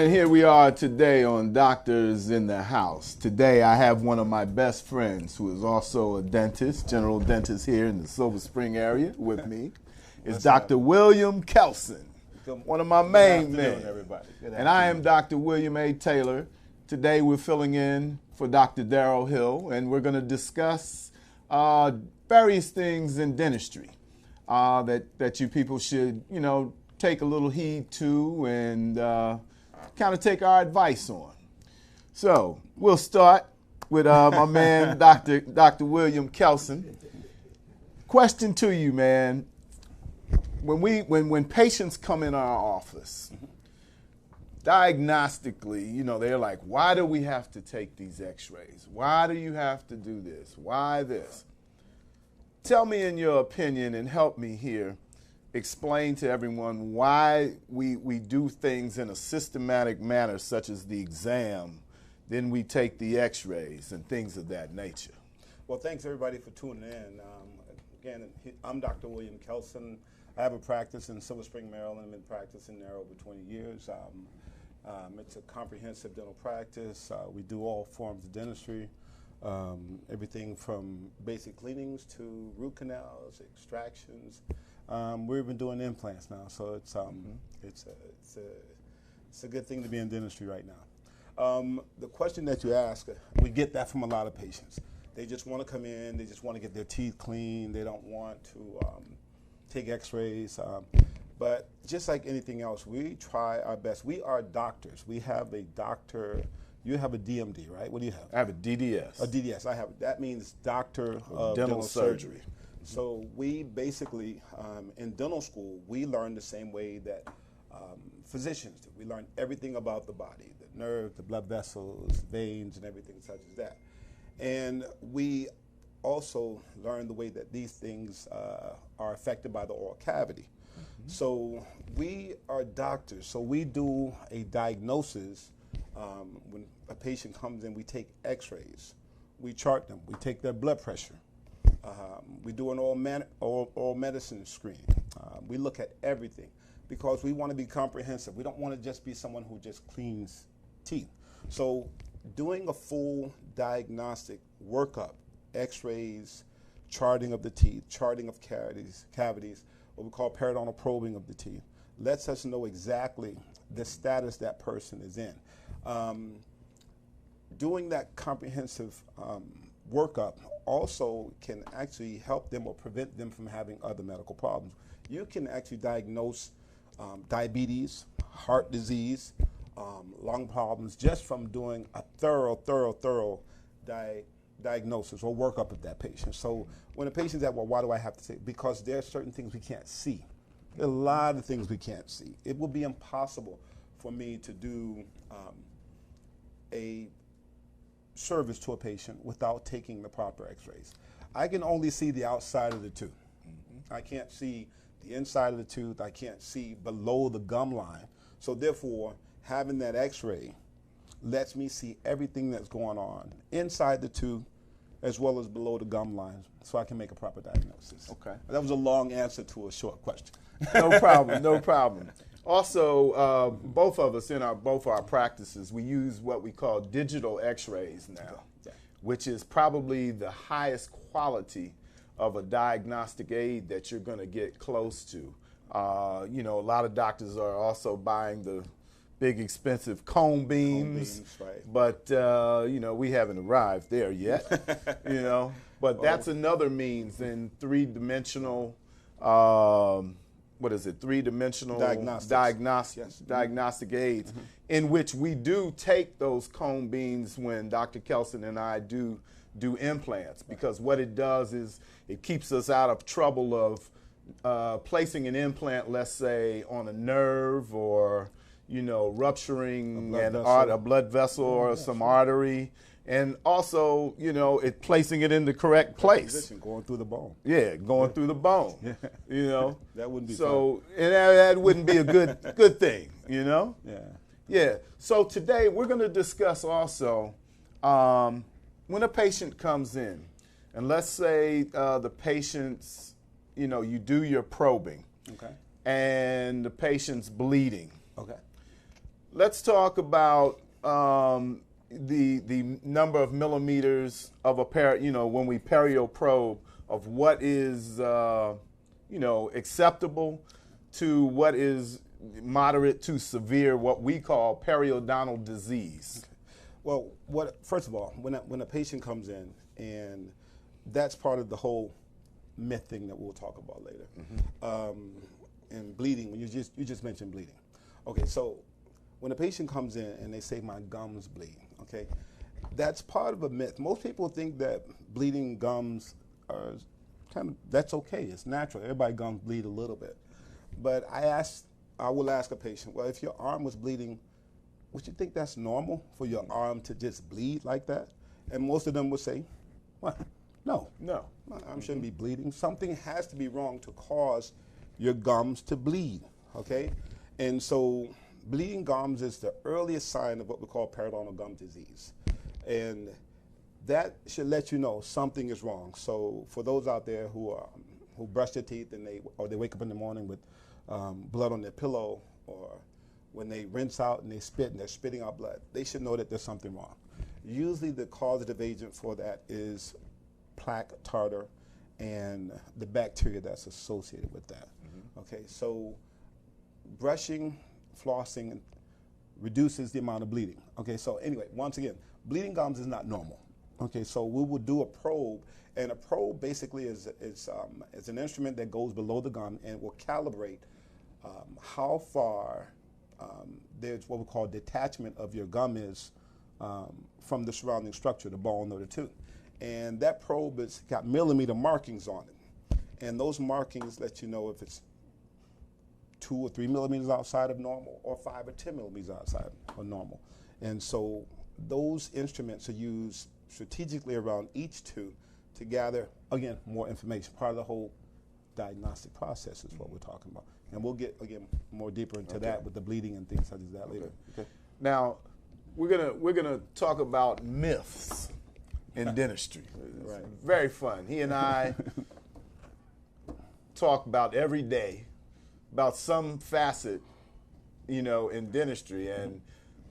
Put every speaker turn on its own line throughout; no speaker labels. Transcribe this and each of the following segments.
And here we are today on Doctors in the House. Today I have one of my best friends who is also a dentist, general dentist here in the Silver Spring area with me. It's Dr. William Kelson, one of my main men.
Everybody.
And I am Dr. William A. Taylor. Today we're filling in for Dr. Darrell Hill, and we're going to discuss various things in dentistry that you people should, take a little heed to and kind of take our advice on. So we'll start with my man, Dr. William Kelson. Question to you, man. When patients come in our office, diagnostically, they're like, why do we have to take these x-rays? Why do you have to do this? Why this? Tell me in your opinion and help me here. Explain to everyone why we do things in a systematic manner, such as the exam, then we take the x-rays and things of that nature.
Well, thanks everybody for tuning in. Again, I'm Dr. William Kelson. I have a practice in Silver Spring, Maryland. I've been practicing there over 20 years. It's a comprehensive dental practice. We do all forms of dentistry, everything from basic cleanings to root canals, extractions. We're even doing implants now, so it's a good thing to be in dentistry right now. The question that you ask, we get that from a lot of patients. They just want to come in, they just want to get their teeth clean, they don't want to take x-rays. But just like anything else, we try our best. We are doctors. We have a doctor. You have a DMD, right? What do you have?
I have a DDS.
A DDS. I have. That means Doctor of
Dental Surgery.
So we basically, in dental school, we learn the same way that physicians do. We learn everything about the body, the nerve, the blood vessels, veins, and everything such as that. And we also learn the way that these things are affected by the oral cavity. Mm-hmm. So we are doctors. So we do a diagnosis. When a patient comes in, we take x-rays. We chart them. We take their blood pressure. We do an oral medicine screen. We look at everything because we want to be comprehensive. We don't want to just be someone who just cleans teeth. So doing a full diagnostic workup, x-rays, charting of the teeth, charting of cavities, what we call periodontal probing of the teeth, lets us know exactly the status that person is in. Doing that comprehensive workup also can actually help them or prevent them from having other medical problems. You can actually diagnose diabetes, heart disease, lung problems just from doing a thorough diagnosis or workup of that patient. So when a patient's at, well, why do I have to say? Because there are certain things we can't see. There are a lot of things we can't see. It will be impossible for me to do a service to a patient without taking the proper x-rays. I can only see the outside of the tooth. Mm-hmm. I can't see the inside of the tooth. I can't see below the gum line. So therefore, having that x-ray lets me see everything that's going on inside the tooth as well as below the gum line so I can make a proper diagnosis. Okay. That was a long answer to a short question.
No problem, no problem. Also, both of us in both our practices, we use what we call digital x-rays now, which is probably the highest quality of a diagnostic aid that you're going to get close to. A lot of doctors are also buying the big expensive cone beams,
right.
But, we haven't arrived there yet, But that's another means in three-dimensional three-dimensional diagnostic aids, mm-hmm. in which we do take those cone beams when Dr. Kelson and I do implants, because what it does is it keeps us out of trouble of placing an implant, let's say, on a nerve or, rupturing a blood vessel or some artery. And also, it placing it in the correct place.
Position, going through the bone.
Yeah, going through the bone.
Yeah. That wouldn't be
so. And that wouldn't be a good thing. Yeah. Yeah. So today we're going to discuss also when a patient comes in, and let's say the patient's, you do your probing.
Okay.
And the patient's bleeding.
Okay.
let's talk about the number of millimeters of a when we perio probe, of what is acceptable to what is moderate to severe, what we call periodontal disease.
Well, first of all, when a patient comes in, and that's part of the whole myth thing that we'll talk about later. And bleeding, when you just mentioned bleeding. Okay, so when a patient comes in and they say my gums bleed, okay, that's part of a myth. Most people think that bleeding gums are that's okay. It's natural. Everybody's gums bleed a little bit. But I will ask a patient, well, if your arm was bleeding, would you think that's normal for your arm to just bleed like that? And most of them would say, well, no. My arm shouldn't be bleeding. Something has to be wrong to cause your gums to bleed, okay? And so bleeding gums is the earliest sign of what we call periodontal gum disease. And that should let you know something is wrong. So for those out there who brush their teeth and they wake up in the morning with blood on their pillow, or when they rinse out and they spit and they're spitting out blood, they should know that there's something wrong. Usually the causative agent for that is plaque tartar and the bacteria that's associated with that. Okay, so brushing, flossing reduces the amount of bleeding. Okay, so anyway, once again, bleeding gums is not normal. Okay, so we will do a probe, and a probe basically is an instrument that goes below the gum and will calibrate how far there's what we call detachment of your gum is from the surrounding structure, the bone or the tooth. And that probe has got millimeter markings on it. And those markings let you know if it's 2 or 3 millimeters outside of normal, or 5 or 10 millimeters outside of normal. And so those instruments are used strategically around each tooth to gather, again, more information. Part of the whole diagnostic process is what we're talking about. And we'll get, again, more deeper into that with the bleeding and things such as that later.
Okay. Now, we're gonna talk about myths in dentistry. Right. Very fun. He and I talk about every day about some facet, in dentistry, and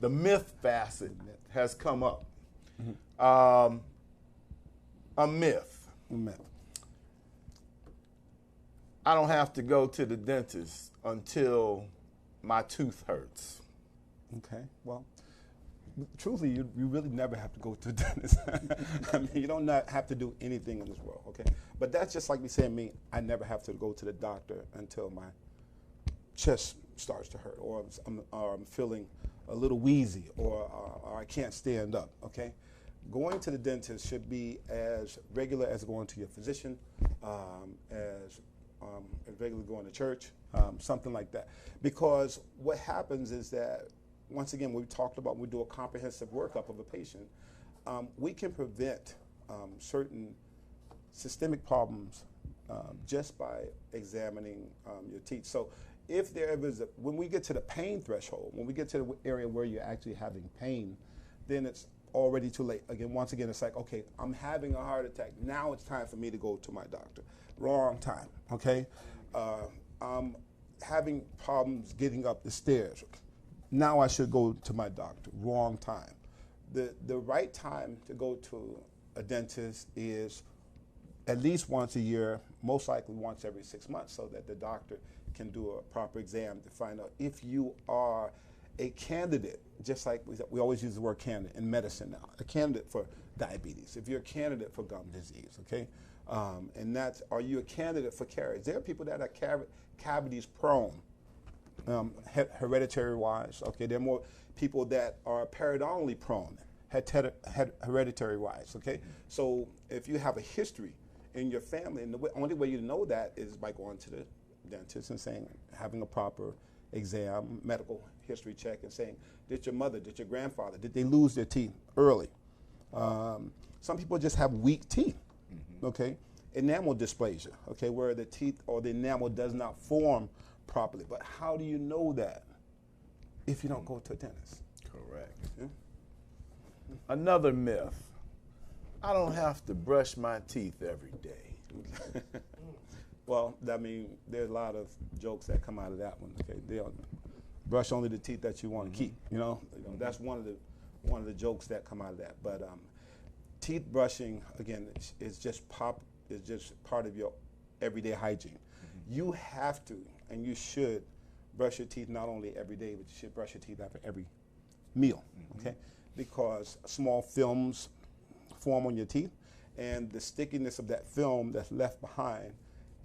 the myth facet has come up. A myth. I don't have to go to the dentist until my tooth hurts.
Okay, well, truthfully, you really never have to go to the dentist. I mean, you don't have to do anything in this world, okay? But that's just like me saying I never have to go to the doctor until my chest starts to hurt, or I'm feeling a little wheezy, or I can't stand up, okay? Going to the dentist should be as regular as going to your physician, as regularly going to church, something like that. Because what happens is that, once again, we talked about, we do a comprehensive workup of a patient, we can prevent certain systemic problems just by examining your teeth. So if there is, when we get to the pain threshold, when we get to the area where you're actually having pain, then it's already too late. Again, once again, it's like, okay, I'm having a heart attack. Now it's time for me to go to my doctor. Wrong time, okay? I'm having problems getting up the stairs. Now I should go to my doctor. Wrong time. The right time to go to a dentist is at least once a year, most likely once every 6 months, so that the doctor can do a proper exam to find out if you are a candidate, just like we always use the word candidate in medicine now, a candidate for diabetes, if you're a candidate for gum disease, okay? And that's, are you a candidate for caries? There are people that are cavities prone, hereditary wise, okay? There are more people that are periodontally prone, hereditary wise, okay? So if you have a history in your family, and the only way you know that is by going to the dentist and having a proper exam, medical history check, and saying, did your mother, did your grandfather, did they lose their teeth early? Some people just have weak teeth, okay? Enamel dysplasia, okay, where the teeth or the enamel does not form properly. But how do you know that if you don't go to a dentist?
Correct. Yeah? Another myth, I don't have to brush my teeth every day.
Well, I mean, there's a lot of jokes that come out of that one, okay? brush only the teeth that you want to keep. You know, that's one of the jokes that come out of that. But teeth brushing, again, is just part of your everyday hygiene. You have to, and you should, brush your teeth not only every day, but you should brush your teeth after every meal, okay? Because small films form on your teeth, and the stickiness of that film that's left behind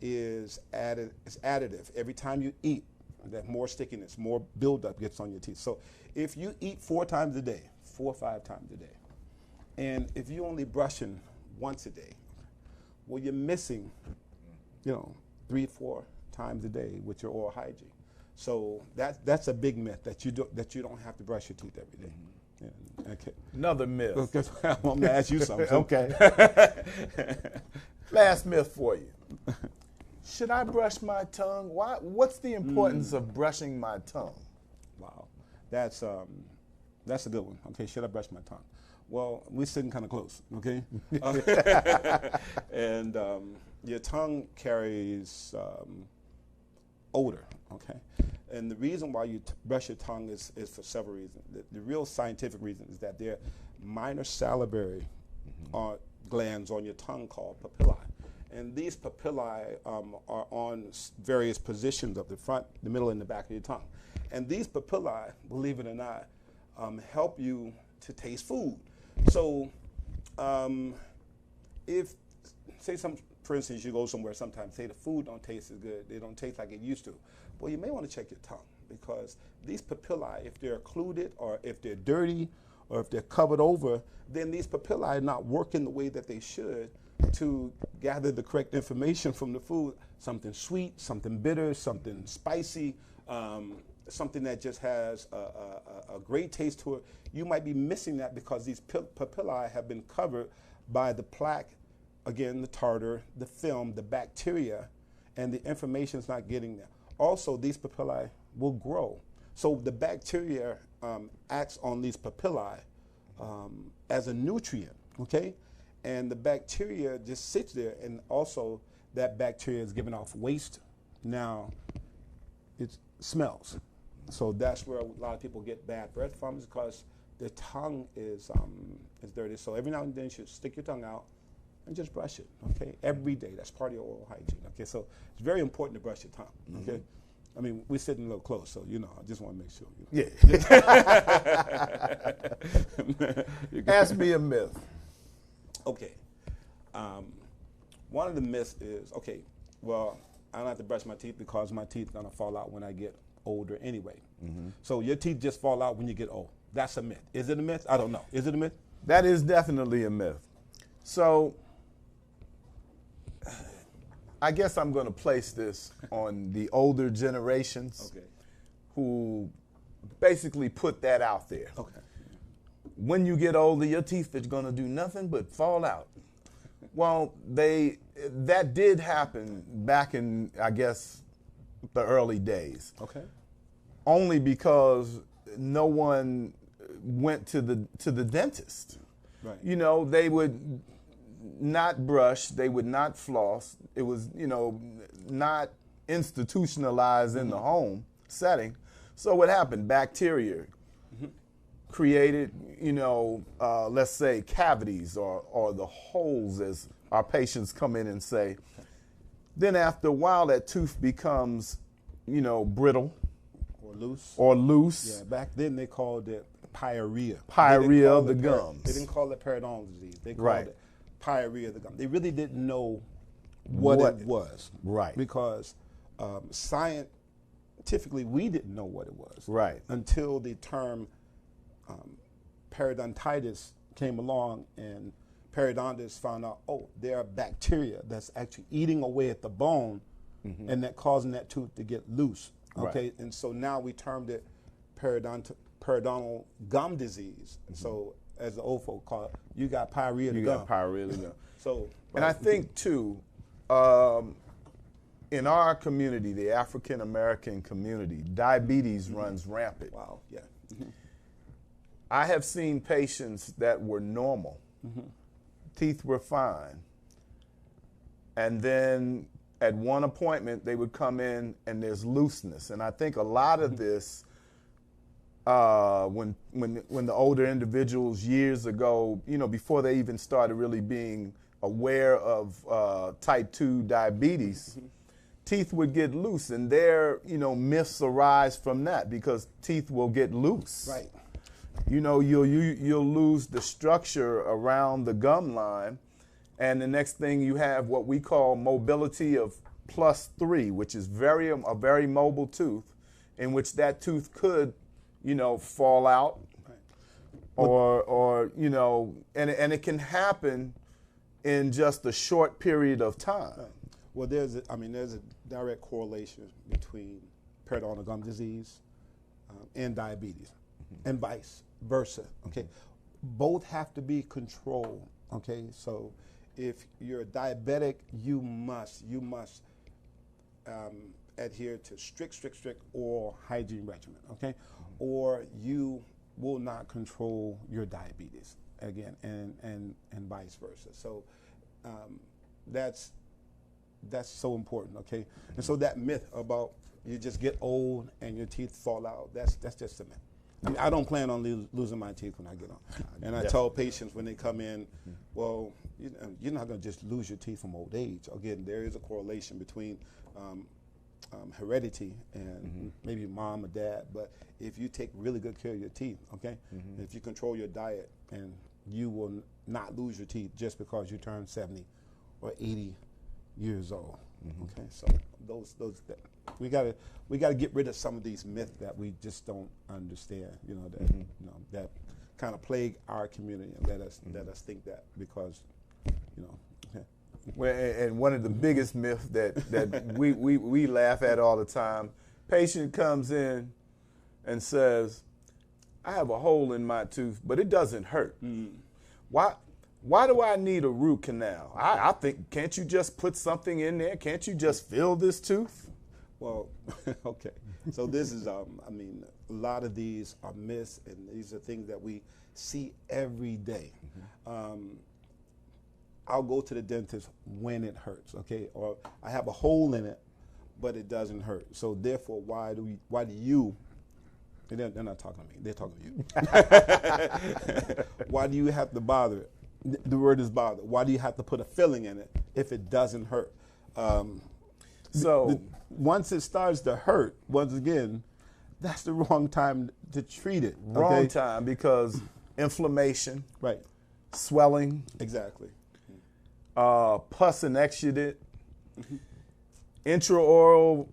is additive. Every time you eat, that more stickiness, more buildup gets on your teeth. So if you eat 4 times a day, 4 or 5 times a day, and if you're only brushing once a day, well, you're missing, 3 or 4 times a day with your oral hygiene. So that's a big myth that you don't have to brush your teeth every day. Yeah, okay.
Another myth.
I'm going to ask you something.
Okay. Last myth for you. Should I brush my tongue? What's the importance of brushing my tongue?
Wow, that's a good one. Okay, should I brush my tongue? Well, we're sitting kind of close. Okay, and your tongue carries odor. Okay, and the reason why you brush your tongue is for several reasons. The real scientific reason is that there are minor salivary glands on your tongue called papillae. And these papillae are on various positions of the front, the middle, and the back of your tongue. And these papillae, believe it or not, help you to taste food. So if, for instance, you go somewhere sometimes, say the food don't taste as good, they don't taste like it used to. Well, you may want to check your tongue, because these papillae, if they're occluded or if they're dirty or if they're covered over, then these papillae are not working the way that they should to gather the correct information from the food, something sweet, something bitter, something spicy, something that just has a great taste to it. You might be missing that because these papillae have been covered by the plaque, again, the tartar, the film, the bacteria, and the information is not getting there. Also, these papillae will grow. So the bacteria acts on these papillae as a nutrient, okay? And the bacteria just sits there, and also that bacteria is giving off waste. Now, it smells. So that's where a lot of people get bad breath from, is because their tongue is dirty. So every now and then you should stick your tongue out and just brush it, okay? Every day. That's part of your oral hygiene, okay? So it's very important to brush your tongue, okay? I mean, we're sitting a little close, so, I just want to make sure.
Yeah. Ask me a myth.
Okay. One of the myths is, well, I don't have to brush my teeth because my teeth are going to fall out when I get older anyway. So your teeth just fall out when you get old. That's a myth. Is it a myth? I don't know. Is it a myth?
That is definitely a myth. So I guess I'm going to place this on the older generations who basically put that out there.
Okay.
When you get older, your teeth are going to do nothing but fall out. Well, that did happen back in, I guess, the early days.
Okay.
Only because no one went to the dentist.
Right.
They would not brush, they would not floss. It was, not institutionalized in the home setting. So what happened? Bacteria created, let's say cavities or the holes, as our patients come in and say. Then after a while, that tooth becomes, brittle.
Or loose.
Yeah,
back then they called it pyorrhea.
Pyorrhea of the gums.
They didn't call it periodontal disease. They called it pyorrhea of the gums. They really didn't know what it was.
Right.
Because scientifically, we didn't know what it was.
Right.
Until the term periodontitis came along, and periodontists found out, there are bacteria that's actually eating away at the bone, and that causing that tooth to get loose. Okay,
right.
And so now we termed it periodontal gum disease. So as the old folk call it, you got pyorrhea of the gum.
You got pyorrhea of the gum.
So,
and I think too, in our community, the African American community, diabetes runs rampant.
Wow. Yeah.
I have seen patients that were normal, teeth were fine, and then at one appointment, they would come in and there's looseness. And I think a lot of this when the older individuals years ago, before they even started really being aware of type 2 diabetes, teeth would get loose, and there, myths arise from that because teeth will get loose.
Right.
You'll lose the structure around the gum line, and the next thing you have what we call mobility of +3, which is a very mobile tooth, in which that tooth could, fall out, right. or and it can happen in just a short period of time.
Right. Well, there's a direct correlation between periodontal gum disease and diabetes, and vice versa. Okay, both have to be controlled. Okay, so if you're diabetic, you must adhere to strict oral hygiene regimen. Okay, or you will not control your diabetes again, and vice versa. So that's so important. Okay, and so that myth about you just get old and your teeth fall out, that's just a myth. I mean, I don't plan on losing my teeth when I get on. And I tell patients when they come in, well, you're not going to just lose your teeth from old age. Again, there is a correlation between heredity and maybe mom or dad, but if you take really good care of your teeth, okay, if you control your diet, and you will not lose your teeth just because you turn 70 or 80 years old. Okay, so those we gotta get rid of some of these myths that we just don't understand. That kind of plague our community and let us think that because Okay.
Well, and one of the biggest myths that we laugh at all the time, patient comes in and says, I have a hole in my tooth, but it doesn't hurt. Why do I need a root canal? I think, can't you just put something in there? Can't you just fill this tooth?
Well, okay. So this is, a lot of these are myths, and these are things that we see every day. I'll go to the dentist when it hurts, okay? Or I have a hole in it, but it doesn't hurt. So therefore, why do you, they're not talking to me, they're talking to you. Why do you have to bother it? The word is bother. Why do you have to put a filling in it if it doesn't hurt? Once it starts to hurt, once again, that's the wrong time to treat it. Okay?
Wrong time because inflammation,
right?
Swelling,
exactly.
Pus and exudate, intraoral,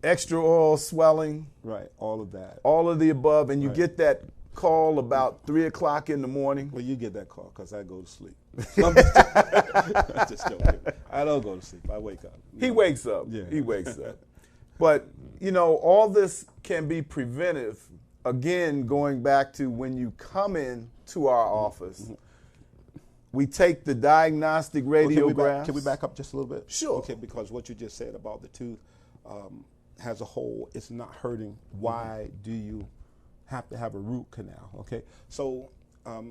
extraoral swelling,
right? All of that,
all of the above, and you get that call about 3 o'clock in the morning.
Well, you get that call because I go to sleep. I'm just joking. I don't go to sleep. I wake up.
He wakes up.
Yeah.
He wakes up. But, all this can be preventive. Again, going back to when you come in to our office, we take the diagnostic radiographs.
Can we back up just a little bit?
Sure.
Okay, because what you just said about the tooth has a hole, it's not hurting. Why do you have to have a root canal? Okay, so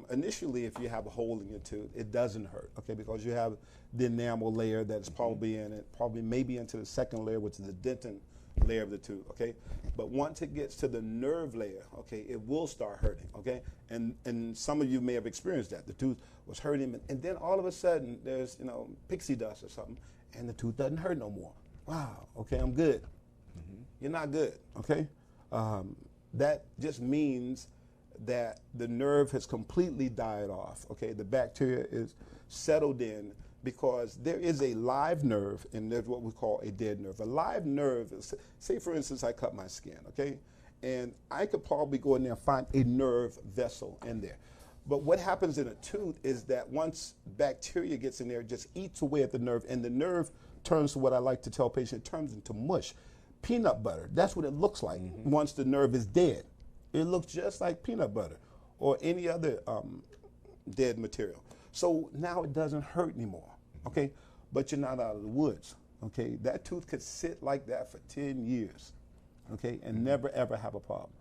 initially, if you have a hole in your tooth, it doesn't hurt. Okay, because you have the enamel layer that's probably in it, probably maybe into the second layer, which is the dentin layer of the tooth. Okay, but once it gets to the nerve layer, okay, it will start hurting. Okay, and some of you may have experienced that. The tooth was hurting, and then all of a sudden there's pixie dust or something, and the tooth doesn't hurt no more. Wow. Okay, I'm good. You're not good. Okay. That just means that the nerve has completely died off. Okay, the bacteria is settled in because there is a live nerve and there's what we call a dead nerve. A live nerve is, say for instance, I cut my skin, okay, and I could probably go in there and find a nerve vessel in there. But what happens in a tooth is that once bacteria gets in there, it just eats away at the nerve, and the nerve turns to what I like to tell patients, it turns into mush. Peanut butter, that's what it looks like once the nerve is dead. It looks just like peanut butter or any other dead material. So now it doesn't hurt anymore, okay? But you're not out of the woods, okay? That tooth could sit like that for 10 years, okay, and never ever have a problem.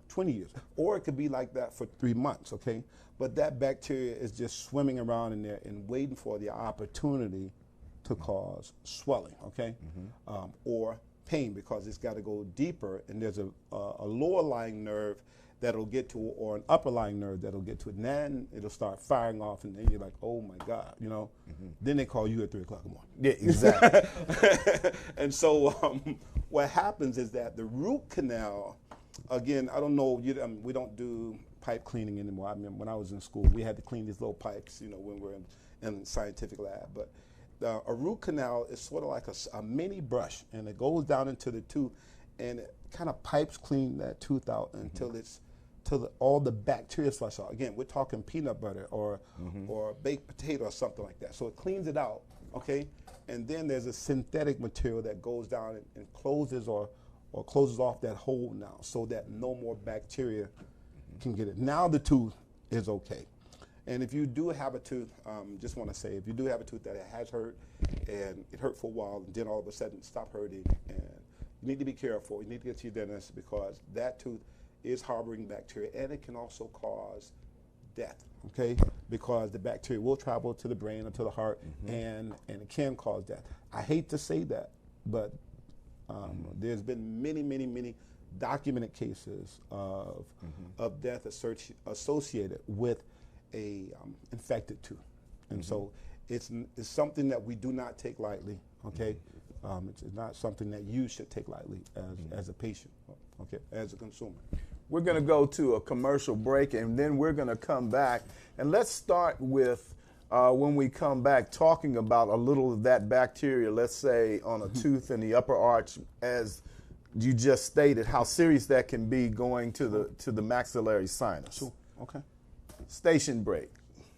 20 years. Or it could be like that for 3 months, okay? But that bacteria is just swimming around in there and waiting for the opportunity to cause swelling, okay? Or pain, because it's got to go deeper, and there's a lower lying nerve that'll get to, or an upper lying nerve that'll get to it. And then it'll start firing off, and then you're like, oh my God, you know. Then they call you at 3 o'clock in the morning.
Yeah, exactly.
And so what happens is that the root canal, again, I don't know, we don't do pipe cleaning anymore. I remember when I was in school, we had to clean these little pipes, you know, when we're in the scientific lab. But a root canal is sort of like a mini brush, and it goes down into the tooth, and it kind of pipes clean that tooth out until all the bacteria flush out. Again, we're talking peanut butter or baked potato or something like that. So it cleans it out, okay? And then there's a synthetic material that goes down and closes or closes off that hole now, so that no more bacteria can get it. Now the tooth is okay. And if you do have a tooth, just want to say, if you do have a tooth that it has hurt and it hurt for a while and then all of a sudden stop hurting, and you need to be careful. You need to get to your dentist, because that tooth is harboring bacteria, and it can also cause death, okay? Because the bacteria will travel to the brain or to the heart, and it can cause death. I hate to say that, but there's been many documented cases of death associated with a infected tooth. And so it's something that we do not take lightly, okay? It's not something that you should take lightly as a patient, okay, as a consumer.
We're going to go to a commercial break, and then we're going to come back. And let's start with, when we come back, talking about a little of that bacteria, let's say on a tooth in the upper arch, as you just stated, how serious that can be going to the maxillary sinus.
Sure. Okay.
Station break.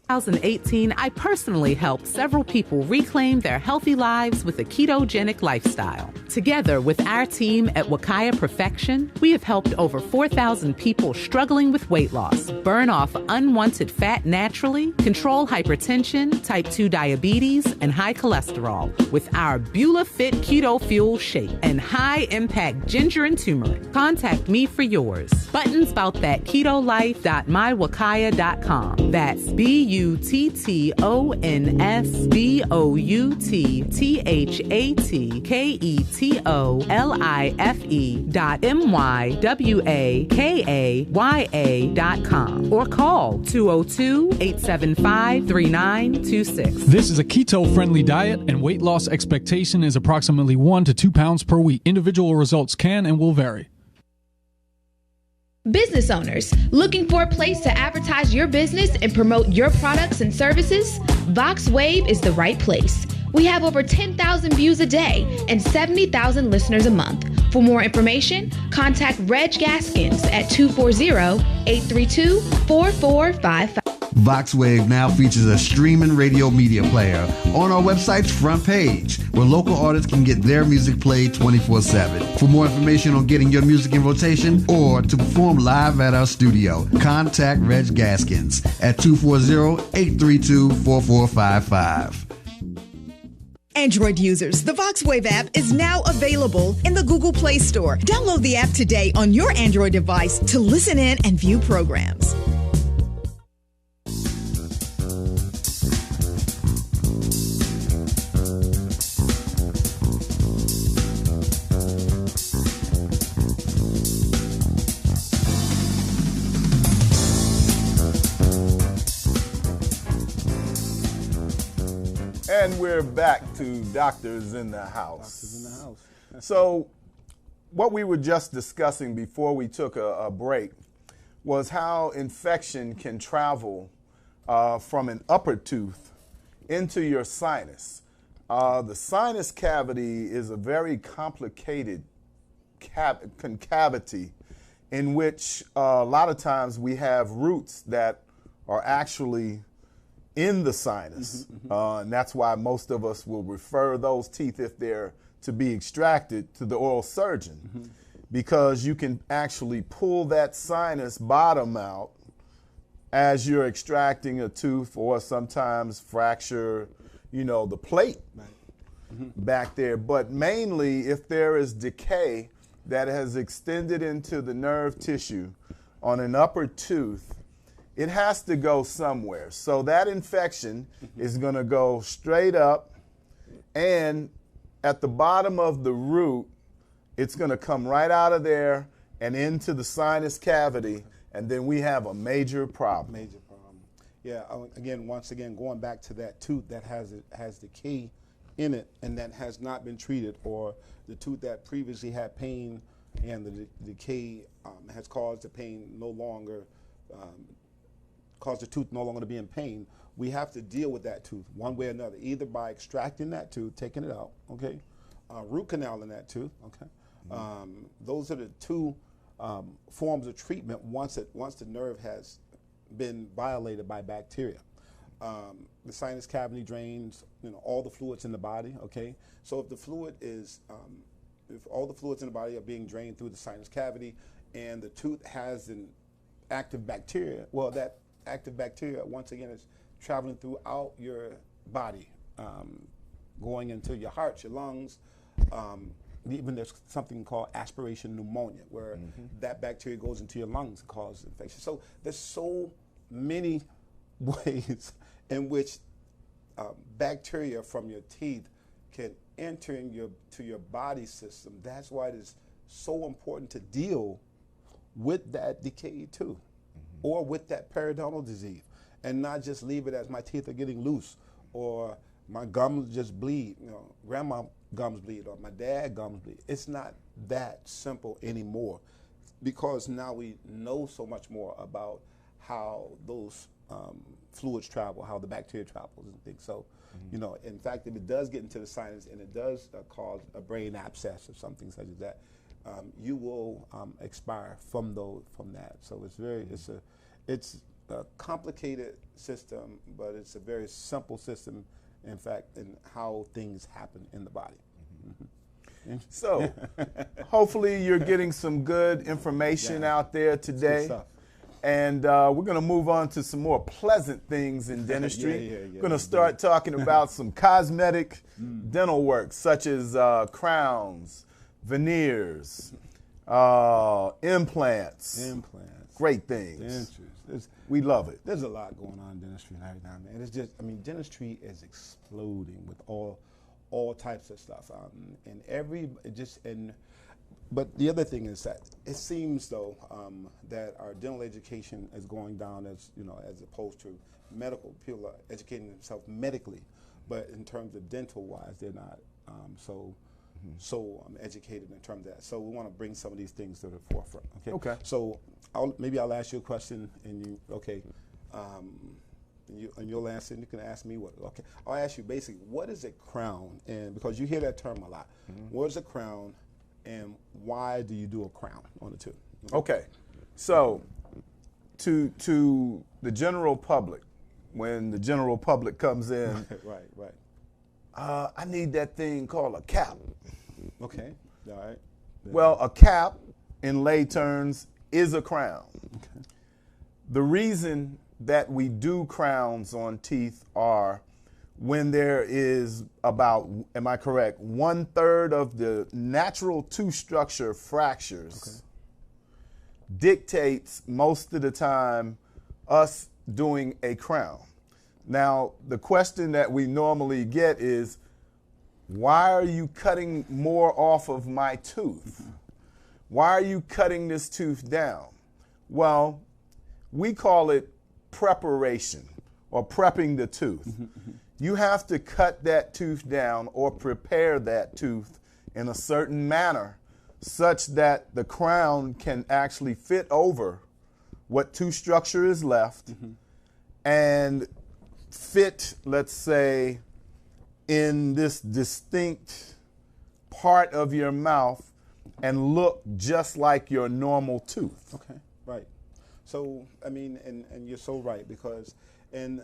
2018, I personally helped several people reclaim their healthy lives with a ketogenic lifestyle. Together with our team at Wakaya Perfection, we have helped over 4,000 people struggling with weight loss, burn off unwanted fat naturally, control hypertension, type 2 diabetes, and high cholesterol with our Beulah Fit Keto Fuel Shake and high-impact ginger and turmeric. Contact me for yours. Buttons about that ketolife.mywakaya.com. That's BUTTONSBOUTTATEOLIFE.MYWAKAYA.com or call 202-875-3926.
This is a keto-friendly diet, and weight loss expectation is approximately 1 to 2 pounds per week. Individual results can and will vary.
Business owners looking for a place to advertise your business and promote your products and services? VoxWave is the right place. We have over 10,000 views a day and 70,000 listeners a month. For more information, contact Reg Gaskins at 240-832-4455.
VoxWave now features a streaming radio media player on our website's front page, where local artists can get their music played 24/7. For more information on getting your music in rotation or to perform live at our studio, contact Reg Gaskins at 240-832-4455.
Android users, the VoxWave app is now available in the Google Play Store. Download the app today on your Android device to listen in and view programs.
And we're back to Doctors in the House.
Doctors in the House.
So what we were just discussing before we took a break was how infection can travel from an upper tooth into your sinus. The sinus cavity is a very complicated concavity in which a lot of times we have roots that are actually in the sinus. And that's why most of us will refer those teeth, if they're to be extracted, to the oral surgeon, because you can actually pull that sinus bottom out as you're extracting a tooth, or sometimes fracture, the plate back there. But mainly, if there is decay that has extended into the nerve tissue on an upper tooth, it has to go somewhere. So that infection is going to go straight up, and at the bottom of the root, it's going to come right out of there and into the sinus cavity, and then we have a major problem.
Major problem. Yeah. Once again, going back to that tooth that has decay in it and that has not been treated, or the tooth that previously had pain and the decay has caused the pain no longer, caused the tooth no longer to be in pain. We have to deal with that tooth one way or another, either by extracting that tooth, taking it out, okay, root canal in that tooth, okay. Those are the two forms of treatment once the nerve has been violated by bacteria. The sinus cavity drains, all the fluids in the body, okay. So if the fluid is, if all the fluids in the body are being drained through the sinus cavity and the tooth has an active bacteria, well, that active bacteria, once again, is traveling throughout your body, going into your heart, your lungs. Even there's something called aspiration pneumonia, where that bacteria goes into your lungs and causes infection. So there's so many ways in which bacteria from your teeth can enter to your body system. That's why it is so important to deal with that decayed tooth or with that periodontal disease, and not just leave it as my teeth are getting loose or my gums just bleed. Grandma gums bleed or my dad gums bleed. It's not that simple anymore, because now we know so much more about how those fluids travel, how the bacteria travels and things. So, in fact, if it does get into the sinus and it does cause a brain abscess or something such as that, you will expire from that. So it's a complicated system, but it's a very simple system, in fact, in how things happen in the body.
So hopefully you're getting some good information out there today. And we're going to move on to some more pleasant things in dentistry. We're going to start talking about some cosmetic dental work, such as crowns, veneers, implants. Great things. We love it.
There's a lot going on in dentistry right now, man. It's just, dentistry is exploding with all types of stuff. But the other thing is that it seems though that our dental education is going down as opposed to medical. People are educating themselves medically, but in terms of dental wise, they're not so educated in terms of that. So we want to bring some of these things to the forefront. Okay. So I'll ask you a question, and you'll answer, and you can ask me what. Okay. I'll ask you basically, what is a crown? And because you hear that term a lot, what is a crown, and why do you do a crown on the tooth?
Okay. So to the general public, when the general public comes in,
right.
I need that thing called a cap.
Okay. All right. Yeah.
Well, a cap, in lay terms, is a crown. Okay. The reason that we do crowns on teeth are when there is about, am I correct, 1/3 of the natural tooth structure fractures dictates most of the time us doing a crown. Now, the question that we normally get is, why are you cutting more off of my tooth? Why are you cutting this tooth down? Well, we call it preparation or prepping the tooth. You have to cut that tooth down or prepare that tooth in a certain manner such that the crown can actually fit over what tooth structure is left and fit, let's say, in this distinct part of your mouth and look just like your normal tooth.
Okay, right. So, and you're so right, because in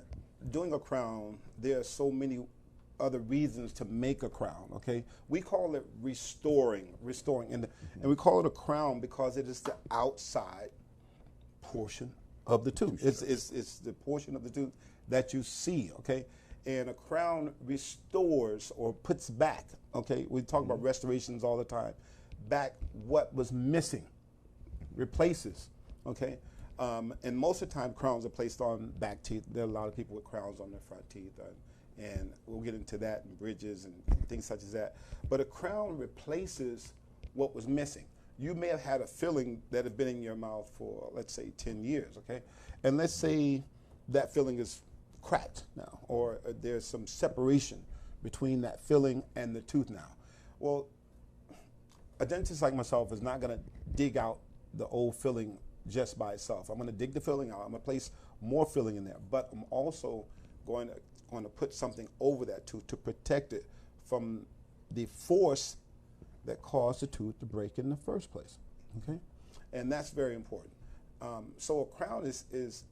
doing a crown, there are so many other reasons to make a crown, okay? We call it restoring, and we call it a crown because it is the outside portion of the tooth. It's the portion of the tooth that you see, okay? And a crown restores or puts back, okay? We talk about restorations all the time. Back what was missing, replaces, okay? And most of the time, crowns are placed on back teeth. There are a lot of people with crowns on their front teeth, and we'll get into that, and bridges and things such as that. But a crown replaces what was missing. you may have had a filling that had been in your mouth for, let's say, 10 years, okay? And let's say that filling is cracked now, or there's some separation between that filling and the tooth now. Well, a dentist like myself is not gonna dig out the old filling just by itself. I'm gonna dig the filling out, I'm gonna place more filling in there, but I'm also going to put something over that tooth to protect it from the force that caused the tooth to break in the first place, okay? And that's very important. So a crown is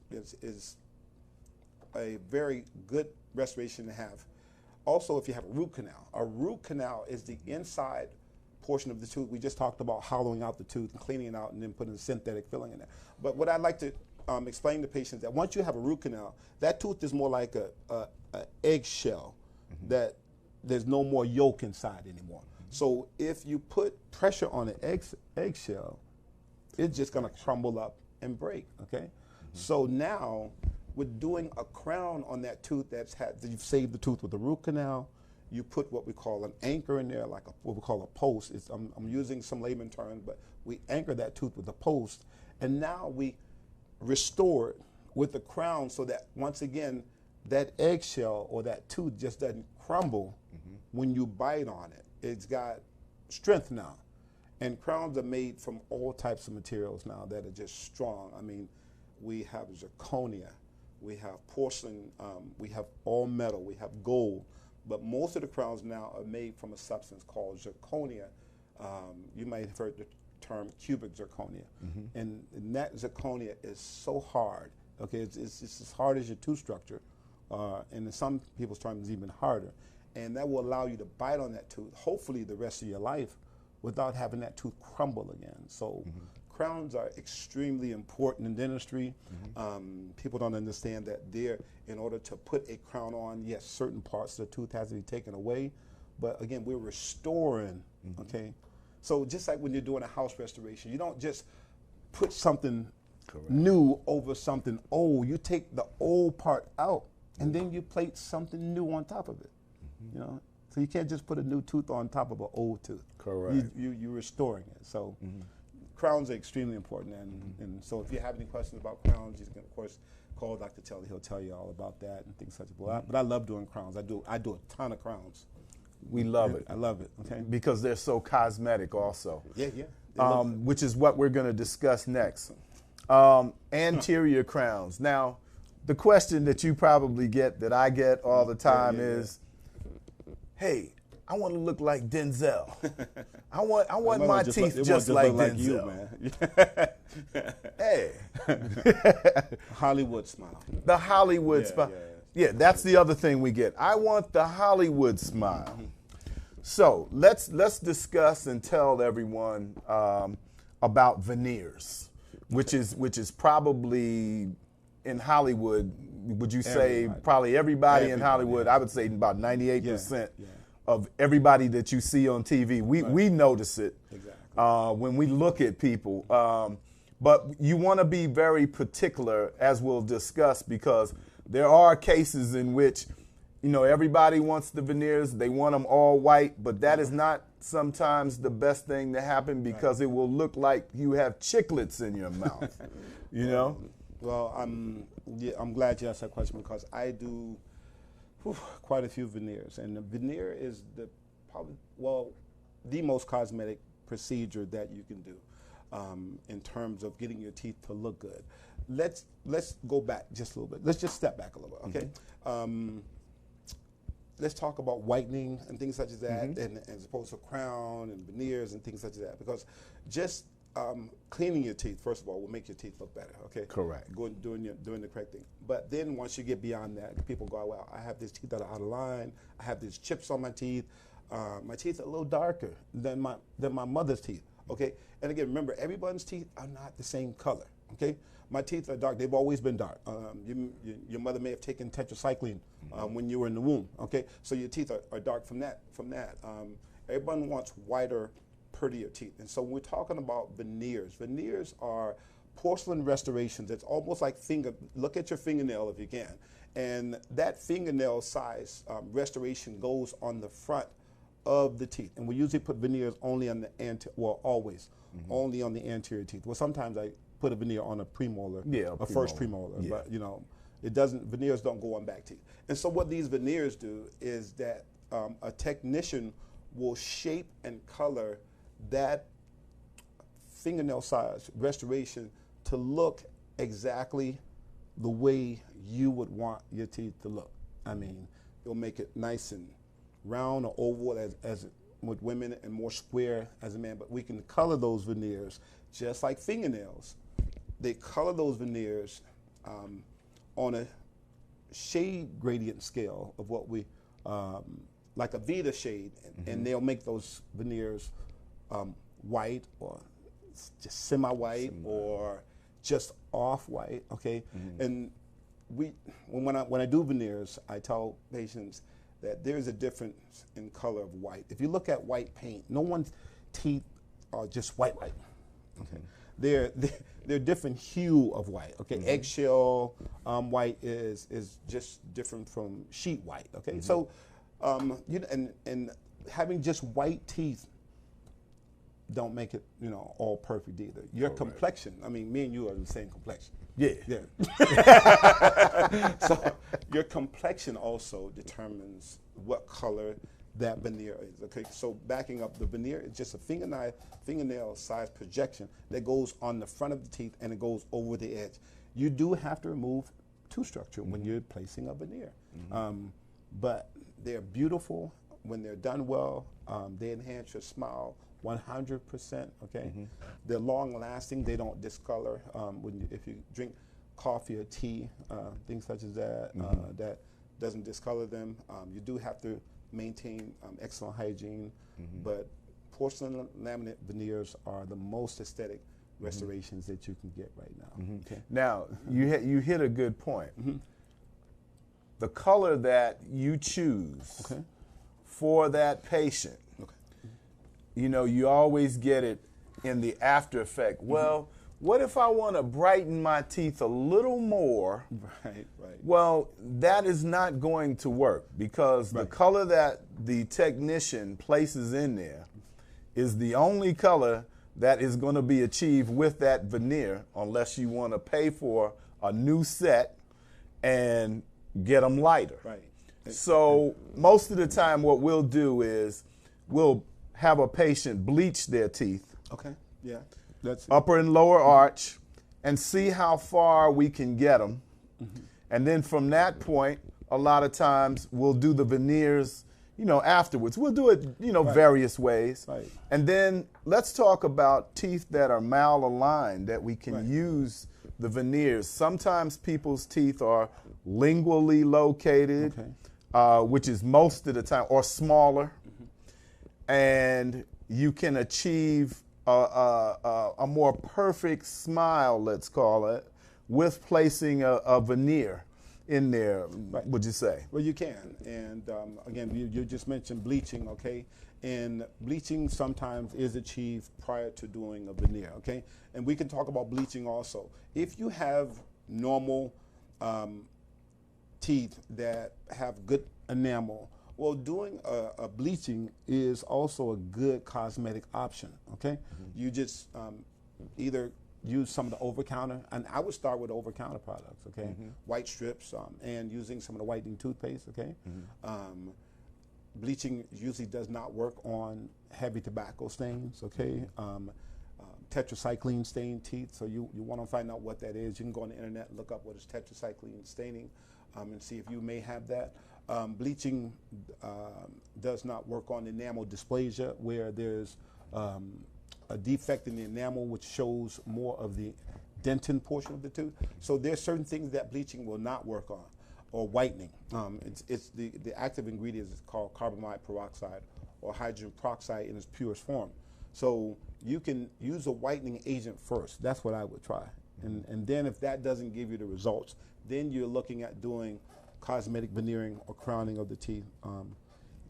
a very good restoration to have. Also, if you have a root canal is the inside portion of the tooth. We just talked about hollowing out the tooth and cleaning it out and then putting a synthetic filling in there. But what I'd like to explain to patients that once you have a root canal, that tooth is more like a eggshell that there's no more yolk inside anymore. So if you put pressure on an eggshell, it's just gonna crumble up and break, okay? So now, with doing a crown on that tooth that you've saved the tooth with a root canal, you put what we call an anchor in there, like what we call a post. I'm using some layman terms, but we anchor that tooth with a post, and now we restore it with the crown so that, once again, that eggshell or that tooth just doesn't crumble when you bite on it. It's got strength now. And crowns are made from all types of materials now that are just strong. I mean, we have zirconia, we have porcelain, we have all metal, we have gold. But most of the crowns now are made from a substance called zirconia. You might have heard the term cubic zirconia. And that zirconia is so hard. Okay, it's as hard as your tooth structure. And in some people's terms, it's even harder. And that will allow you to bite on that tooth, hopefully the rest of your life, without having that tooth crumble again. So crowns are extremely important in dentistry. People don't understand that in order to put a crown on, yes, certain parts of the tooth has to be taken away. But again, we're restoring, okay? So just like when you're doing a house restoration, you don't just put something new over something old. You take the old part out and then you place something new on top of it. You know, so you can't just put a new tooth on top of an old tooth.
Correct.
You're restoring it. So crowns are extremely important. And so if you have any questions about crowns, you can of course call Dr. Telly. He'll tell you all about that and things such as that. But I love doing crowns. I do a ton of crowns.
We love it.
I love it. Okay.
Because they're so cosmetic also.
Yeah.
Which is what we're going to discuss next. Anterior crowns. Now, the question that you probably get, that I get all the time is, hey, I want to look like Denzel. I want my teeth just like Denzel.
You, man.
Hey.
Hollywood smile.
The Hollywood smile. Yeah, that's the other thing we get. I want the Hollywood smile. So let's discuss and tell everyone about veneers, which is probably in Hollywood. Would you say probably everybody in Hollywood? I would say about 98% of everybody that you see on TV. We notice it when we look at people. But you want to be very particular, as we'll discuss, because there are cases in which, you know, everybody wants the veneers. They want them all white, but that is not sometimes the best thing to happen, because it will look like you have chiclets in your mouth, you know?
Well, I'm glad you asked that question, because I do quite a few veneers, and the veneer is the most cosmetic procedure that you can do in terms of getting your teeth to look good. Let's go back just a little bit. Let's just step back a little bit, okay? Let's talk about whitening and things such as that, and as opposed to crown and veneers and things such as that, because just cleaning your teeth, first of all, will make your teeth look better, okay?
Correct.
Doing the correct thing. But then once you get beyond that, people go, well, I have these teeth that are out of line. I have these chips on my teeth. My teeth are a little darker than my mother's teeth, okay? And again, remember, everyone's teeth are not the same color, okay? My teeth are dark. They've always been dark. Your mother may have taken tetracycline when you were in the womb, okay? So your teeth are dark from that. Everyone wants whiter, prettier teeth. And so when we're talking about veneers, veneers are porcelain restorations. It's almost like look at your fingernail if you can. And that fingernail size restoration goes on the front of the teeth. And we usually put veneers only on the always, only on the anterior teeth. Well, sometimes I put a veneer on a premolar, first premolar, but you know, veneers don't go on back teeth. And so what these veneers do is that a technician will shape and color that fingernail size restoration to look exactly the way you would want your teeth to look. I mean, it'll make it nice and round or oval as with women, and more square as a man. But we can color those veneers just like fingernails. They color those veneers on a shade gradient scale of what we like a Vita shade, and they'll make those veneers white or just semi-white or just off-white, okay? And when I do veneers, I tell patients that there is a difference in color of white. If you look at white paint, no one's teeth are just white, okay? They're different hue of white, okay? Eggshell white is just different from sheet white, okay? So, you know, and having just white teeth don't make it, you know, all perfect either. Your complexion, I mean, me and you are the same complexion. Yeah. So your complexion also determines what color that veneer is, okay? So backing up, the veneer is just a fingernail size projection that goes on the front of the teeth and it goes over the edge. You do have to remove tooth structure when you're placing a veneer. But they're beautiful when they're done well. They enhance your smile 100%, okay? They're long lasting, they don't discolor. If you drink coffee or tea, things such as that, that doesn't discolor them. You do have to maintain excellent hygiene, but porcelain laminate veneers are the most aesthetic restorations that you can get right now. Okay.
Now, you hit a good point. The color that you choose for that patient, you know, you always get it in the after effect. Well, what if I want to brighten my teeth a little more?
Right.
Well, that is not going to work because the color that the technician places in there is the only color that is going to be achieved with that veneer, unless you want to pay for a new set and get them lighter. So most of the time what we'll do is we'll have a patient bleach their teeth.
That's
upper and lower arch, and see how far we can get them. And then from that point, a lot of times we'll do the veneers, you know, afterwards. We'll do it, you know, various ways. And then let's talk about teeth that are malaligned, that we can use the veneers. Sometimes people's teeth are lingually located, which is most of the time, or smaller. And you can achieve a more perfect smile, let's call it, with placing a veneer in there, would you say?
Well, you can. And again, you just mentioned bleaching, okay? And bleaching sometimes is achieved prior to doing a veneer, okay? And we can talk about bleaching also. If you have normal teeth that have good enamel, well, doing a bleaching is also a good cosmetic option, okay? You just either use some of the over-counter, and I would start with over-counter products, okay? White strips, and using some of the whitening toothpaste, okay? Bleaching usually does not work on heavy tobacco stains, okay? Tetracycline stained teeth, so you want to find out what that is. You can go on the internet and look up what is tetracycline staining and see if you may have that. Bleaching does not work on enamel dysplasia, where there's a defect in the enamel which shows more of the dentin portion of the tooth. So there's certain things that bleaching will not work on, or whitening. It's the active ingredient is called carbamide peroxide or hydrogen peroxide in its purest form. So you can use a whitening agent first. That's what I would try. And then if that doesn't give you the results, then you're looking at doing cosmetic veneering or crowning of the teeth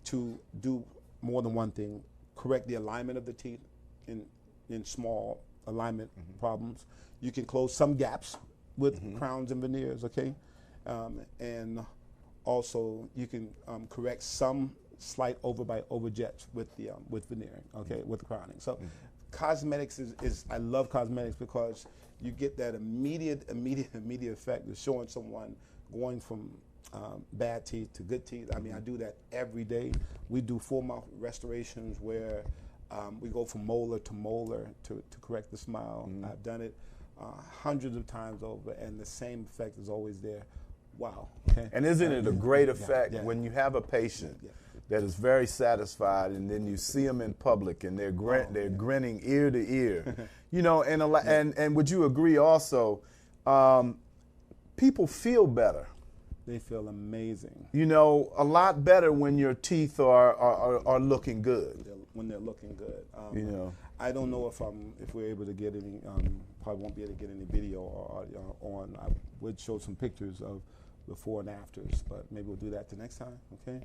to do more than one thing. Correct the alignment of the teeth in small alignment problems. You can close some gaps with crowns and veneers, okay? And also you can correct some slight overbite, overjets with the with veneering, okay, with crowning. So cosmetics is I love cosmetics because you get that immediate effect of showing someone going from bad teeth to good teeth. I mean, I do that every day. We do full mouth restorations where we go from molar to molar to correct the smile. I've done it hundreds of times over, and the same effect is always there. Wow. Okay.
And isn't it a great effect when you have a patient that is very satisfied, and then you see them in public and they're grinning ear to ear, you know, and would you agree also, people feel better.
They feel amazing.
You know, a lot better when your teeth are looking good.
When they're looking good.
You know,
I don't know if we're able to get any. Probably won't be able to get any video or audio on. I would show some pictures of before and afters, but maybe we'll do that the next time. Okay.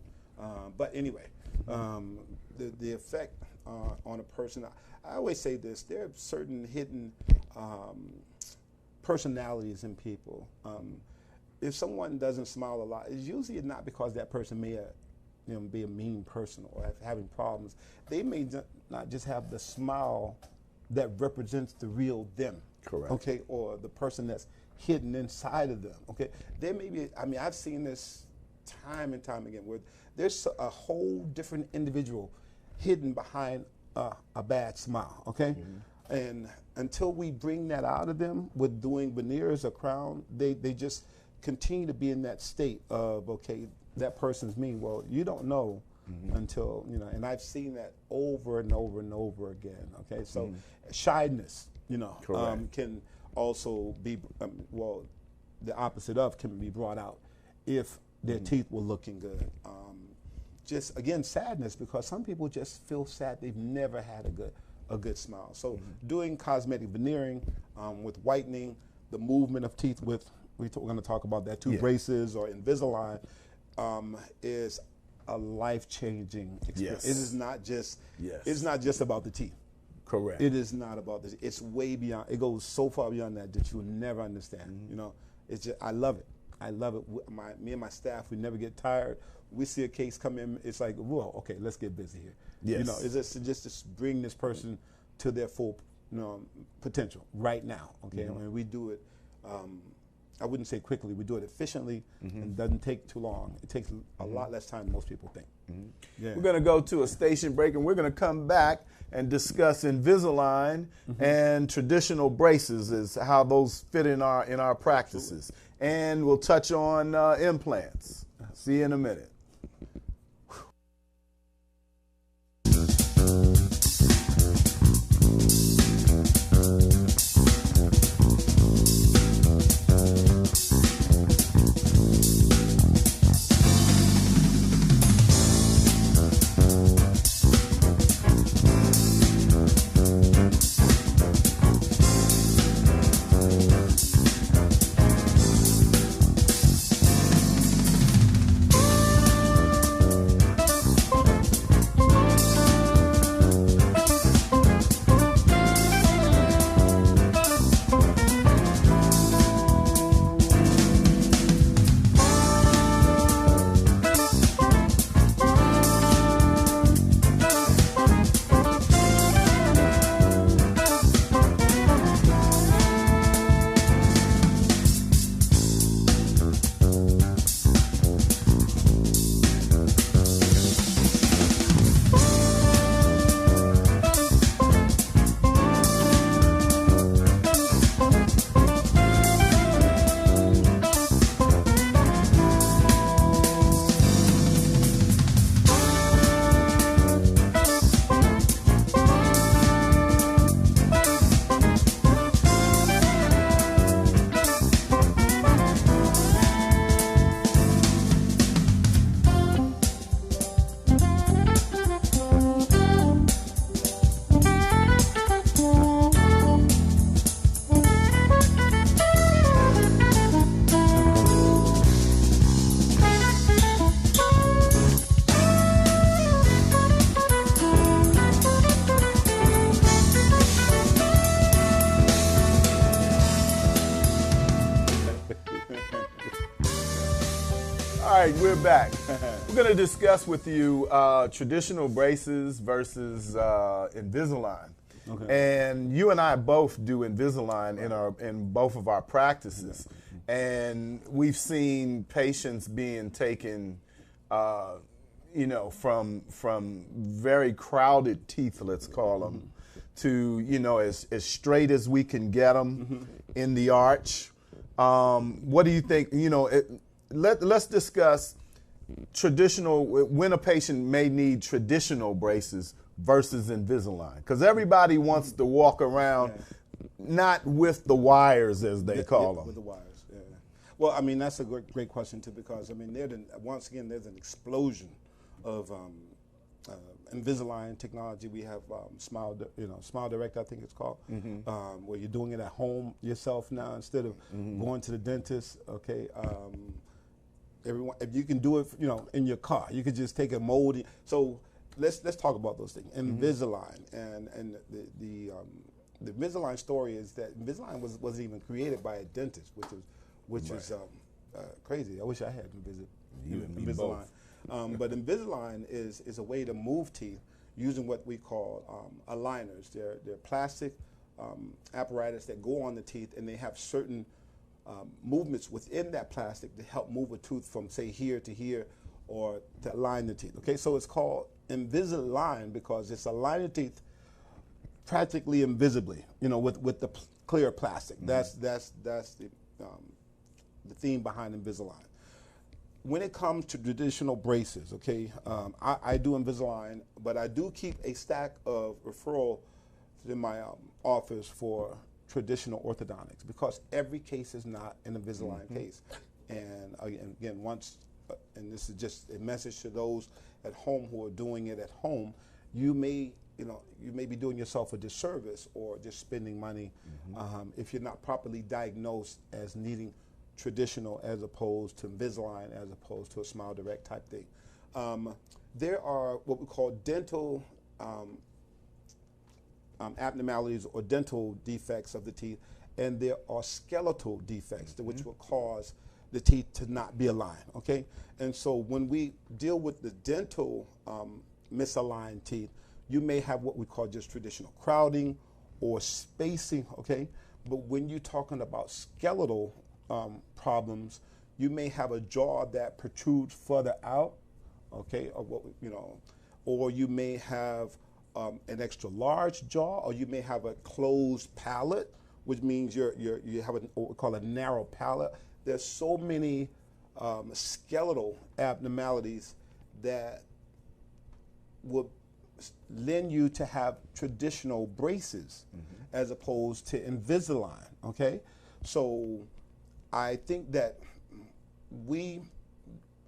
But anyway, the effect on a person. I always say this: there are certain hidden personalities in people. If someone doesn't smile a lot, it's usually not because that person may be a mean person or having problems. They may not just have the smile that represents the real them.
Correct.
Okay, or the person that's hidden inside of them. Okay, there may be. I mean, I've seen this time and time again where there's a whole different individual hidden behind a bad smile. Okay. And until we bring that out of them with doing veneers or crown, they just continue to be in that state of, okay, that person's mean. Well, you don't know until, you know, and I've seen that over and over and over again. Okay, so shyness, you know, can also be, well, the opposite of can be brought out if their teeth were looking good. Just, again, sadness, because some people just feel sad. They've never had a good smile. So doing cosmetic veneering with whitening, the movement of teeth with, we're going to talk about that too, braces or Invisalign, is a life-changing experience. It is not just, it's not just about the teeth.
Correct.
It is not about this. It's way beyond, it goes so far beyond that you will never understand. You know, it's just, I love it. I love it. Me and my staff, we never get tired. We see a case come in, it's like, whoa, okay, let's get busy here.
Yes.
You know, it's just to bring this person to their full, you know, potential right now. Okay, and we do it. I wouldn't say quickly. We do it efficiently, and it doesn't take too long. It takes a lot less time than most people think.
We're going to go to a station break, and we're going to come back and discuss Invisalign and traditional braces, is how those fit in our practices. And we'll touch on implants. See you in a minute. All right, we're back. We're going to discuss with you traditional braces versus Invisalign. Okay. And you and I both do Invisalign in both of our practices. And we've seen patients being taken, you know, from very crowded teeth, let's call them, to, you know, as straight as we can get them in the arch. What do you think? You know, let's discuss traditional, when a patient may need traditional braces versus Invisalign, because everybody wants to walk around not with the wires, as they call them.
With the wires, yeah. Well, I mean, that's a great question too, because I mean, once again, there's an explosion of Invisalign technology. We have Smile Direct, I think it's called, where you're doing it at home yourself now instead of going to the dentist. Okay, everyone, if you can do it, you know, in your car, you could just take a mold. So let's talk about those things. Invisalign and the Invisalign story is that Invisalign wasn't even created by a dentist, which is crazy. I wish I had Invisalign. But Invisalign is a way to move teeth using what we call aligners. They're plastic apparatus that go on the teeth, and they have certain movements within that plastic to help move a tooth from, say, here to here, or to align the teeth. Okay, so it's called Invisalign because it's aligning teeth practically invisibly, you know, with the clear plastic. That's the theme behind Invisalign. When it comes to traditional braces, okay, I do Invisalign, but I do keep a stack of referral in my office for traditional orthodontics, because every case is not an Invisalign case. And again, and this is just a message to those at home who are doing it at home, you may be doing yourself a disservice or just spending money if you're not properly diagnosed as needing traditional as opposed to Invisalign, as opposed to a Smile Direct type thing. There are what we call dental abnormalities or dental defects of the teeth, and there are skeletal defects which will cause the teeth to not be aligned, okay? And so when we deal with the dental misaligned teeth, you may have what we call just traditional crowding or spacing, okay? But when you're talking about skeletal problems, you may have a jaw that protrudes further out, okay, or you may have an extra large jaw, or you may have a closed palate, which means you have what we call a narrow palate. There's so many skeletal abnormalities that would lend you to have traditional braces as opposed to Invisalign, okay? So I think that we,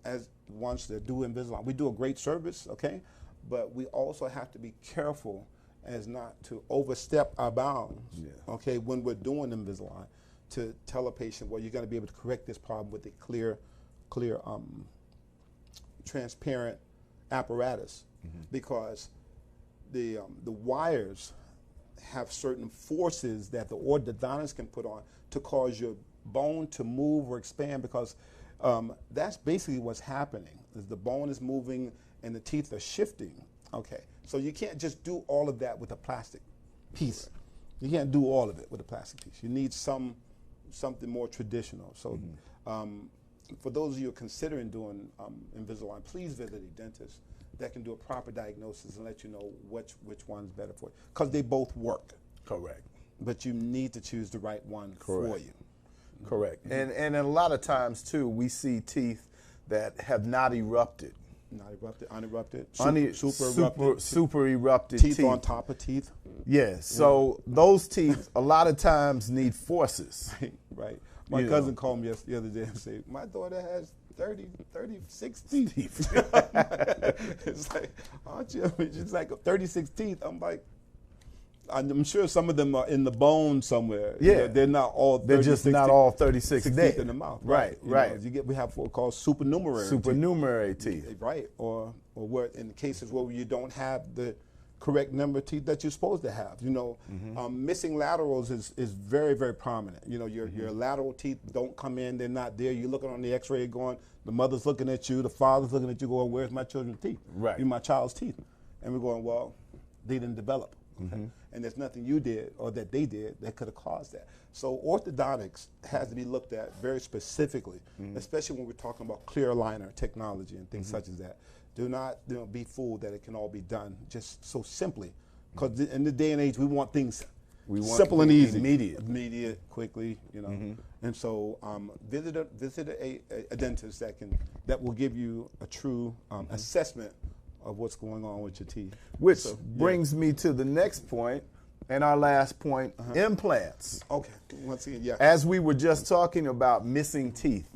as ones that do Invisalign, we do a great service, okay? But we also have to be careful as not to overstep our bounds, okay, when we're doing Invisalign, to tell a patient, well, you're going to be able to correct this problem with a clear, transparent apparatus, because the wires have certain forces that the orthodontist can put on to cause your bone to move or expand, because that's basically what's happening, is the bone is moving and the teeth are shifting. Okay, so you can't just do all of that with a plastic piece. You can't do all of it with a plastic piece. You need something more traditional. So for those of you who are considering doing Invisalign, please visit a dentist that can do a proper diagnosis and let you know which one's better for you, because they both work.
Correct.
But you need to choose the right one for you.
Correct. And a lot of times too, we see teeth that have not erupted.
Not erupted, unerupted,
super erupted
teeth on top of teeth.
Yeah, so those teeth a lot of times need forces.
Right. My cousin called me the other day and said, my daughter has 36 teeth. It's like, aren't you? It's like 36 teeth. I'm like, I'm sure some of them are in the bone somewhere.
Yeah,
you know, they're not all.
They're just not all 36
teeth in the mouth.
Right, right.
We have what we call supernumerary
teeth. Right,
or where in the cases where you don't have the correct number of teeth that you're supposed to have. You know, missing laterals is very, very prominent. You know, your lateral teeth don't come in, they're not there. You're looking on the x-ray going, the mother's looking at you, the father's looking at you going, where's my children's teeth?
Right.
My child's teeth. And we're going, well, they didn't develop. Okay? And there's nothing you did or that they did that could have caused that. So orthodontics has to be looked at very specifically, especially when we're talking about clear aligner technology and things such as that. Do not be fooled that it can all be done just so simply. Because in the day and age, we want things simple and easy. Immediate, quickly, you know. And so visit a dentist that will give you a true assessment of what's going on with your teeth.
Which brings me to the next point and our last point, implants.
Okay, once again, yeah.
As we were just talking about missing teeth,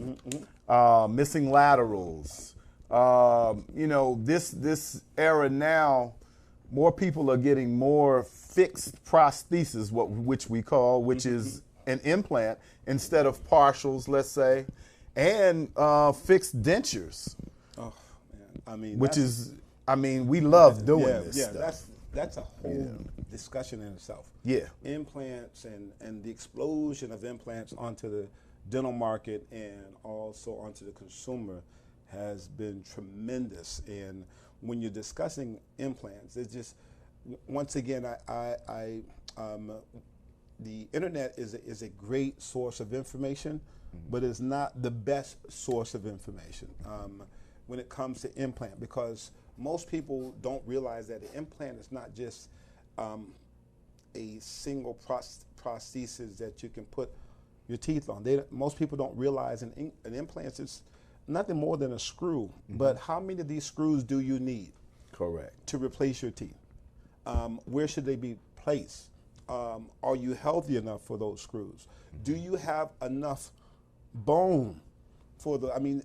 missing laterals, you know, this era now, more people are getting more fixed prosthesis, which we call, which is an implant, instead of partials, let's say, and fixed dentures. Oh, man. I mean, we love doing this stuff.
Yeah, that's a whole discussion in itself.
Yeah.
Implants and the explosion of implants onto the dental market and also onto the consumer has been tremendous. And when you're discussing implants, it's just, once again, the internet is a great source of information, but it's not the best source of information when it comes to implant, because most people don't realize that an implant is not just a single prosthesis that you can put your teeth on. Most people don't realize an implant is nothing more than a screw. But how many of these screws do you need?
Correct.
To replace your teeth? Where should they be placed? Are you healthy enough for those screws? Do you have enough bone for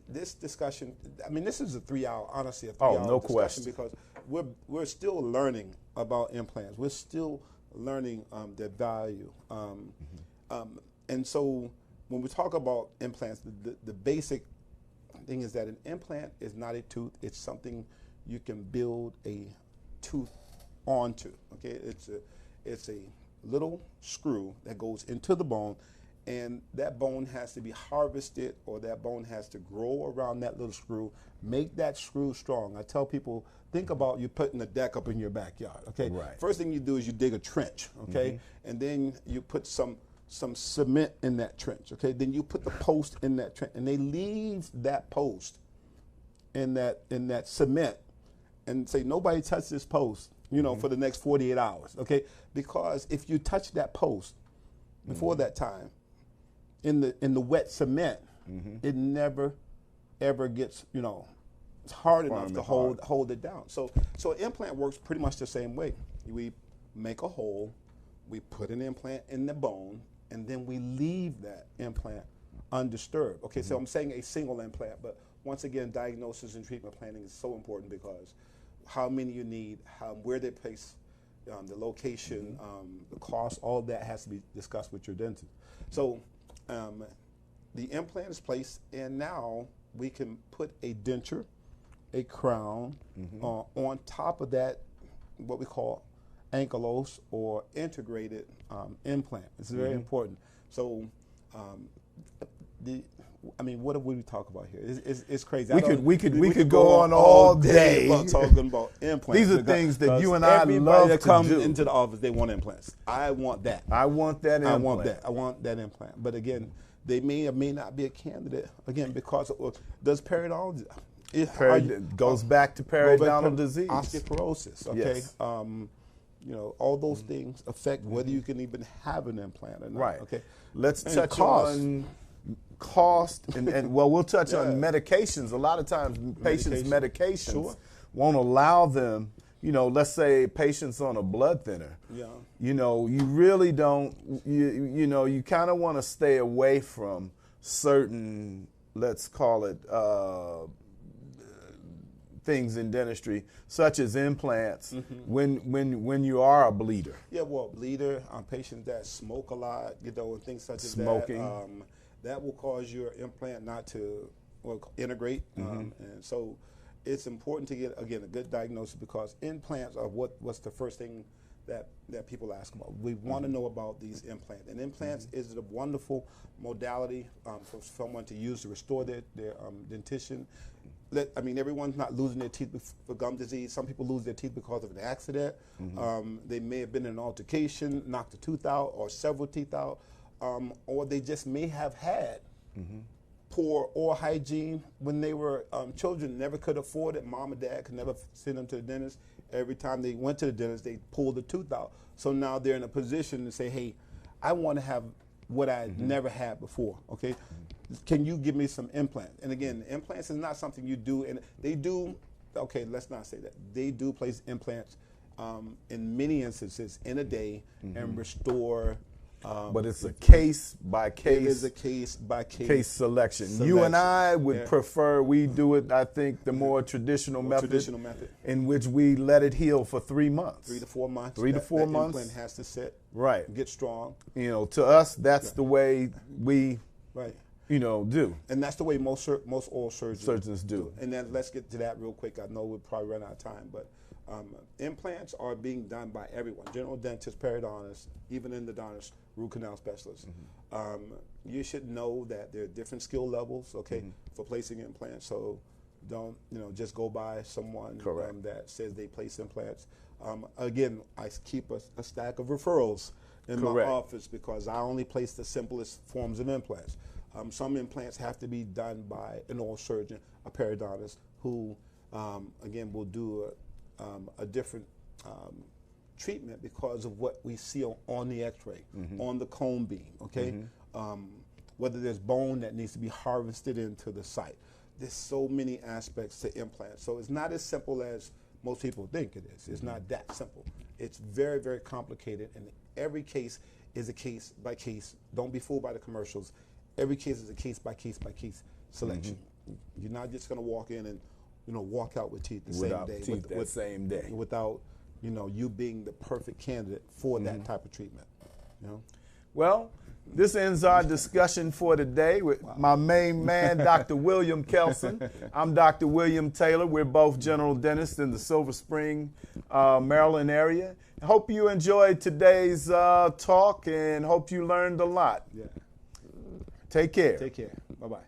this discussion? This is a 3-hour, honestly, a 3-hour
no
discussion,
question.
because we're still learning about implants. We're still learning their value. And so when we talk about implants, the basic thing is that an implant is not a tooth. It's something you can build a tooth onto. Okay, it's a little screw that goes into the bone, and that bone has to be harvested, or that bone has to grow around that little screw, make that screw strong. I tell people, think about you putting a deck up in your backyard. Okay,
right.
First thing you do is you dig a trench. Okay, and then you put some cement in that trench. Okay, then you put the post in that trench, and they leave that post in that cement, and say nobody touch this post, for the next 48 hours. Okay, because if you touch that post before that time, in the wet cement, it never ever gets it's hard enough to hold it down. So an implant works pretty much the same way. We make a hole, we put an implant in the bone, and then we leave that implant undisturbed. Okay, so I'm saying a single implant, but once again, diagnosis and treatment planning is so important, because how many you need, where they place, the location, the cost, all that has to be discussed with your dentist. So the implant is placed, and now we can put a denture, a crown, on top of that, what we call ankylose or integrated implant. It's very important. So what we talk about here? It's crazy.
We could go on all day
about talking about implants.
These are things that you and I love
that
to
come
do.
into the office, they want implants. I want that.
I want that implant.
I want that implant. But again, they may or may not be a candidate. Again, because does periodontal
goes back to periodontal disease,
osteoporosis. Okay. Yes. All those things affect whether you can even have an implant or not.
Right.
Okay.
Let's touch on cost and we'll touch on medications. A lot of times patients' medications won't allow them, let's say patients on a blood thinner. Yeah. You really don't, you kind of want to stay away from certain, let's call it, things in dentistry, such as implants, when you are a bleeder.
Yeah, well, bleeder, patients that smoke a lot, and things such as
smoking.
That will cause your implant not to integrate. And so it's important to get, again, a good diagnosis, because implants are what's the first thing that people ask about. We want to know about these implants. And implants is a wonderful modality for someone to use to restore their dentition. Everyone's not losing their teeth for gum disease. Some people lose their teeth because of an accident. They may have been in an altercation, knocked a tooth out or several teeth out, or they just may have had poor oral hygiene when they were children, never could afford it. Mom and dad could never send them to the dentist. Every time they went to the dentist, they pulled the tooth out. So now they're in a position to say, hey, I want to have what I never had before, okay? Can you give me some implants? And again, implants is not something you do, and they do, okay, let's not say that. They do place implants in many instances in a day and restore.
But it's a case by case.
It is a case by
case selection. You and I would prefer we do it, I think, the more traditional method, in which we let it heal for 3 months.
3 to 4 months.
3 to 4 months.
Implant has to sit.
Right.
Get strong.
You know, to us, that's the way we, do.
And that's the way most oral surgeons
do.
And then let's get to that real quick. I know we'll probably run out of time, but implants are being done by everyone. General dentists, periodontists, even endodontists, root canal specialists. You should know that there are different skill levels, for placing implants. So don't, just go by someone that says they place implants. Again, I keep a stack of referrals in my office because I only place the simplest forms of implants. Some implants have to be done by an oral surgeon, a periodontist, who, again, will do a different treatment because of what we see on the x-ray, on the cone beam, whether there's bone that needs to be harvested into the site. There's so many aspects to implants. So it's not as simple as most people think it is. It's not that simple. It's very, very complicated, and every case is a case by case. Don't be fooled by the commercials. Every case is a case by case by case selection. You're not just going to walk in and walk out with teeth the same day. Without you being the perfect candidate for that type of treatment.
Well, this ends our discussion for today with my main man, Dr. William Kelson. I'm Dr. William Taylor. We're both general dentists in the Silver Spring, Maryland area. Hope you enjoyed today's talk and hope you learned a lot.
Yeah.
Take care.
Take care. Bye-bye.